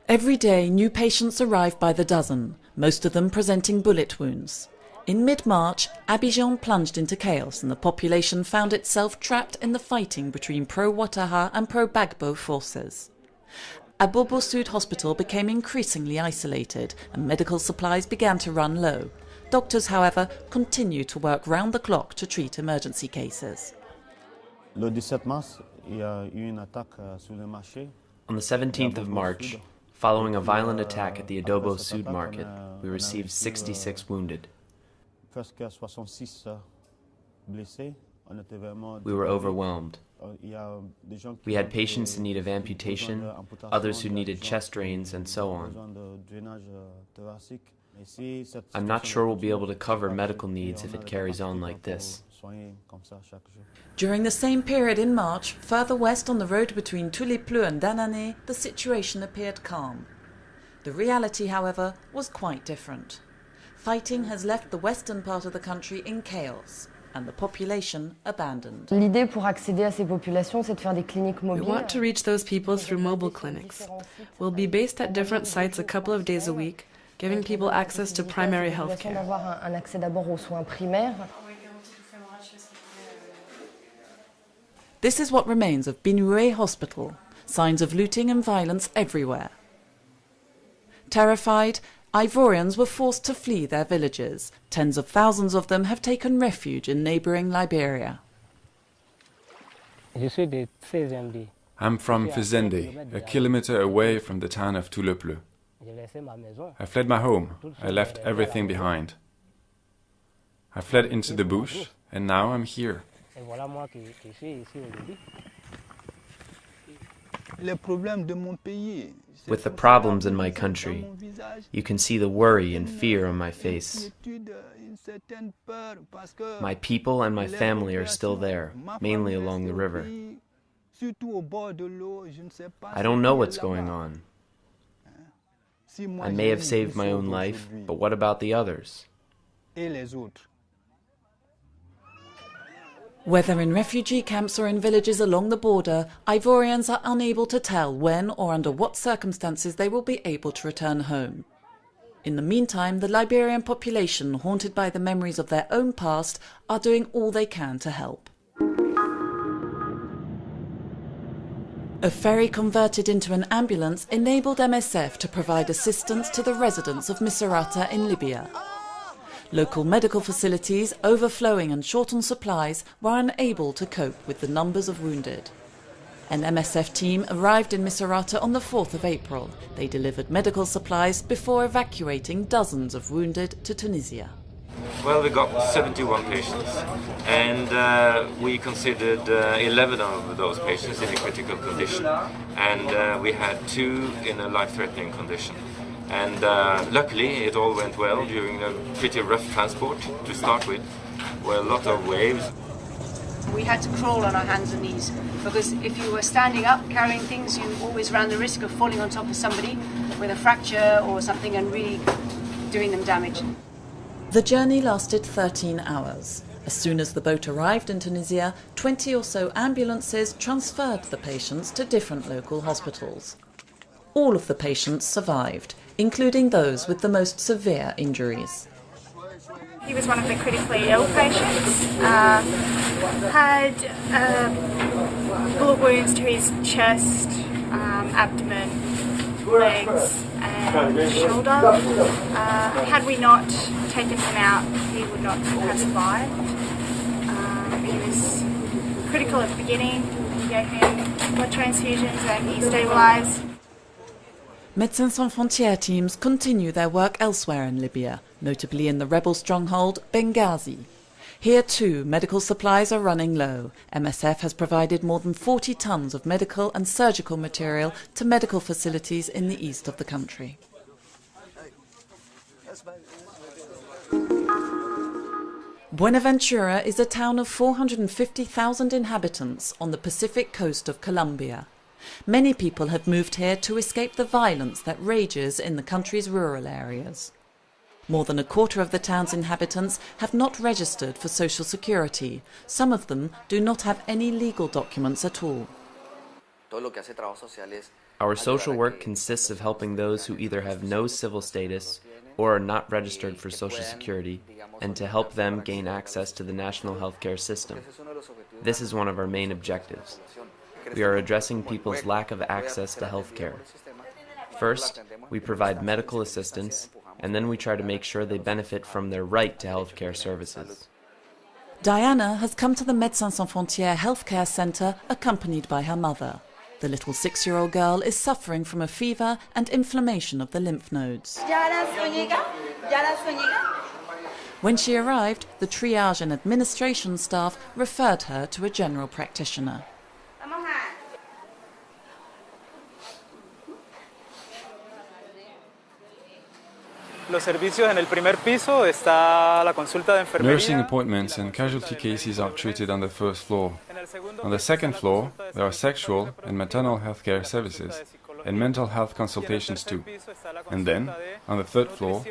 Every day, new patients arrive by the dozen, most of them presenting bullet wounds. In mid-March, Abidjan plunged into chaos and the population found itself trapped in the fighting between pro-Ouattara and pro-Gbagbo forces. Abobo Sud Hospital became increasingly isolated and medical supplies began to run low. Doctors, however, continue to work round the clock to treat emergency cases. Le 17 mars, il y a eu une attaque sur le marché. On the 17th of March, following a violent attack at the Adobo Sud market, we received 66 wounded. We were overwhelmed. We had patients in need of amputation, others who needed chest drains, and so on. I'm not sure we'll be able to cover medical needs if it carries on like this. During the same period in March, further west on the road between Toulipleu and Danane, the situation appeared calm. The reality, however, was quite different. Fighting has left the western part of the country in chaos and the population abandoned. L'idée pour accéder à ces populations, c'est de faire des cliniques mobiles. We want to reach those people through mobile clinics. We'll be based at different sites a couple of days a week, giving people access to primary health care. D'avoir un accès d'abord aux soins primaires. This is what remains of Binoué Hospital, signs of looting and violence everywhere. Terrified, Ivorians were forced to flee their villages. Tens of thousands of them have taken refuge in neighbouring Liberia. I'm from Fizende, a kilometre away from the town of Toulipleu. I fled my home. I left everything behind. I fled into the bush, and now I'm here. With the problems in my country, you can see the worry and fear on my face. My people and my family are still there, mainly along the river. I don't know what's going on. I may have saved my own life, but what about the others? Whether in refugee camps or in villages along the border, Ivorians are unable to tell when or under what circumstances they will be able to return home. In the meantime, the Liberian population, haunted by the memories of their own past, are doing all they can to help. A ferry converted into an ambulance enabled MSF to provide assistance to the residents of Misrata in Libya. Local medical facilities, overflowing and short on supplies, were unable to cope with the numbers of wounded. An MSF team arrived in Misrata on the 4th of April. They delivered medical supplies before evacuating dozens of wounded to Tunisia. Well, we got 71 patients, and we considered 11 of those patients in a critical condition, and we had 2 in a life-threatening condition. And luckily it all went well during a pretty rough transport to start with, where a lot of waves. We had to crawl on our hands and knees, because if you were standing up carrying things, you always ran the risk of falling on top of somebody with a fracture or something and really doing them damage. The journey lasted 13 hours. As soon as the boat arrived in Tunisia, 20 or so ambulances transferred the patients to different local hospitals. All of the patients survived, including those with the most severe injuries. He was one of the critically ill patients, had bullet wounds to his chest, abdomen, legs and shoulder. Had we not taken him out, he would not have survived. He was critical at the beginning. We gave him blood transfusions and he stabilised. Médecins Sans Frontières teams continue their work elsewhere in Libya, notably in the rebel stronghold Benghazi. Here too, medical supplies are running low. MSF has provided more than 40 tons of medical and surgical material to medical facilities in the east of the country. Buenaventura is a town of 450,000 inhabitants on the Pacific coast of Colombia. Many people have moved here to escape the violence that rages in the country's rural areas. More than a quarter of the town's inhabitants have not registered for social security. Some of them do not have any legal documents at all. Our social work consists of helping those who either have no civil status or are not registered for Social Security, and to help them gain access to the national healthcare system. This is one of our main objectives. We are addressing people's lack of access to healthcare. First, we provide medical assistance, and then we try to make sure they benefit from their right to healthcare services. Diana has come to the Médecins Sans Frontières healthcare centre accompanied by her mother. The little 6-year-old girl is suffering from a fever and inflammation of the lymph nodes. When she arrived, the triage and administration staff referred her to a general practitioner. Nursing appointments and casualty cases are treated on the first floor. On the second floor, there are sexual and maternal health care services and mental health consultations too. And then, on the third floor,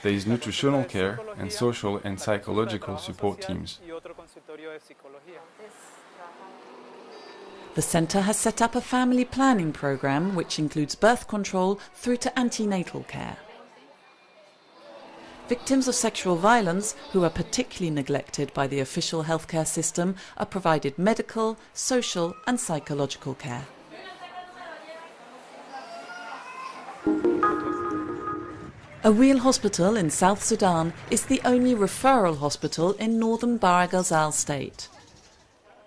there is nutritional care and social and psychological support teams. The centre has set up a family planning programme which includes birth control through to antenatal care. Victims of sexual violence, who are particularly neglected by the official healthcare system, are provided medical, social and psychological care. Abril Hospital in South Sudan is the only referral hospital in northern Bahr el Ghazal state.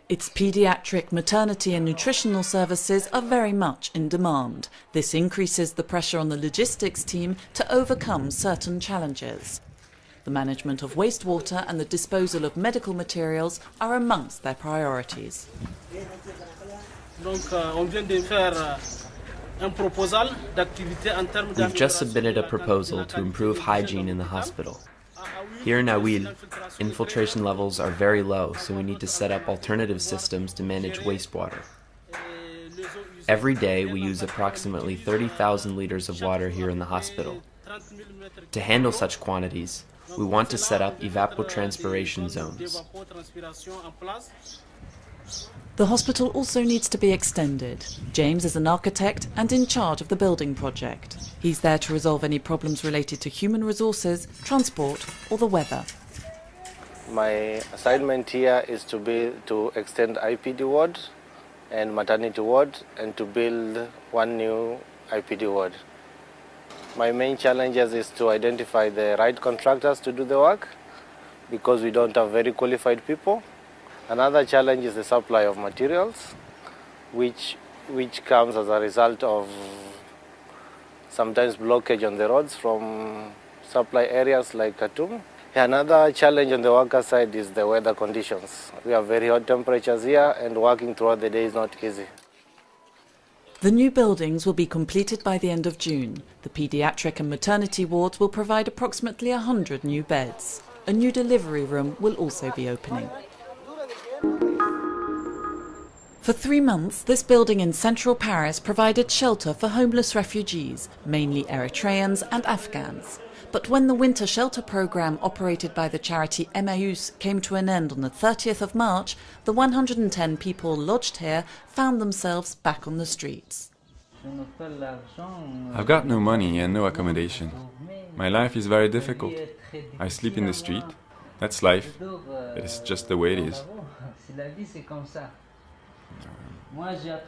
Its paediatric, maternity and nutritional services are very much in demand. This increases the pressure on the logistics team to overcome certain challenges. The management of wastewater and the disposal of medical materials are amongst their priorities. We've just submitted a proposal to improve hygiene in the hospital. Here in Abril, infiltration levels are very low, so we need to set up alternative systems to manage wastewater. Every day we use approximately 30,000 liters of water here in the hospital. To handle such quantities, we want to set up evapotranspiration zones. The hospital also needs to be extended. James is an architect and in charge of the building project. He's there to resolve any problems related to human resources, transport or the weather. My assignment here is to extend IPD ward and maternity ward and to build one new IPD ward. My main challenges is to identify the right contractors to do the work because we don't have very qualified people. Another challenge is the supply of materials, which comes as a result of sometimes blockage on the roads from supply areas like Khartoum. Another challenge on the worker side is the weather conditions. We have very hot temperatures here and working throughout the day is not easy. The new buildings will be completed by the end of June. The paediatric and maternity wards will provide approximately 100 new beds. A new delivery room will also be opening. For 3 months, this building in central Paris provided shelter for homeless refugees, mainly Eritreans and Afghans. But when the winter shelter programme operated by the charity Emmaüs came to an end on the 30th of March, the 110 people lodged here found themselves back on the streets. I've got no money and no accommodation. My life is very difficult. I sleep in the street. That's life. It's just the way it is.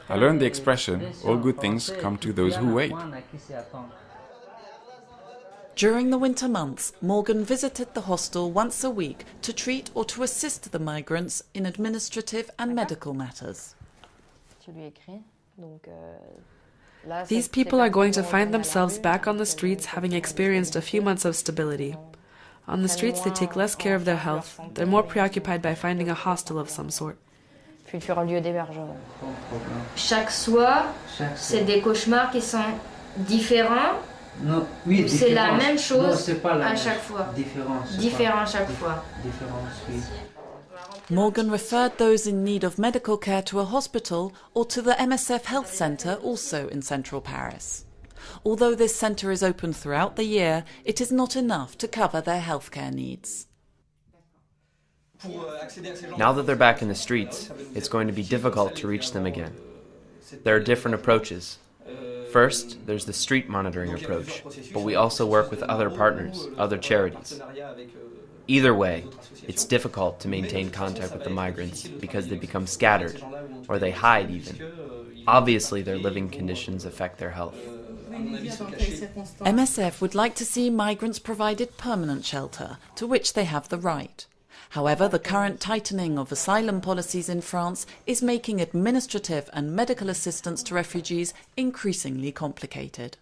I learned the expression, all good things come to those who wait. During the winter months, Morgan visited the hostel once a week to treat or to assist the migrants in administrative and medical matters. These people are going to find themselves back on the streets having experienced a few months of stability. On the streets they take less care of their health, they're more preoccupied by finding a hostel of some sort. Chaque soir, c'est des cauchemars qui sont différents. Non, oui, c'est la même chose à chaque fois. Différent chaque fois. Oui. Morgan referred those in need of medical care to a hospital or to the MSF health centre also in central Paris. Although this centre is open throughout the year, it is not enough to cover their healthcare needs. Now that they're back in the streets, it's going to be difficult to reach them again. There are different approaches. First, there's the street monitoring approach, but we also work with other partners, other charities. Either way, it's difficult to maintain contact with the migrants because they become scattered, or they hide even. Obviously, their living conditions affect their health. MSF would like to see migrants provided permanent shelter, to which they have the right. However, the current tightening of asylum policies in France is making administrative and medical assistance to refugees increasingly complicated.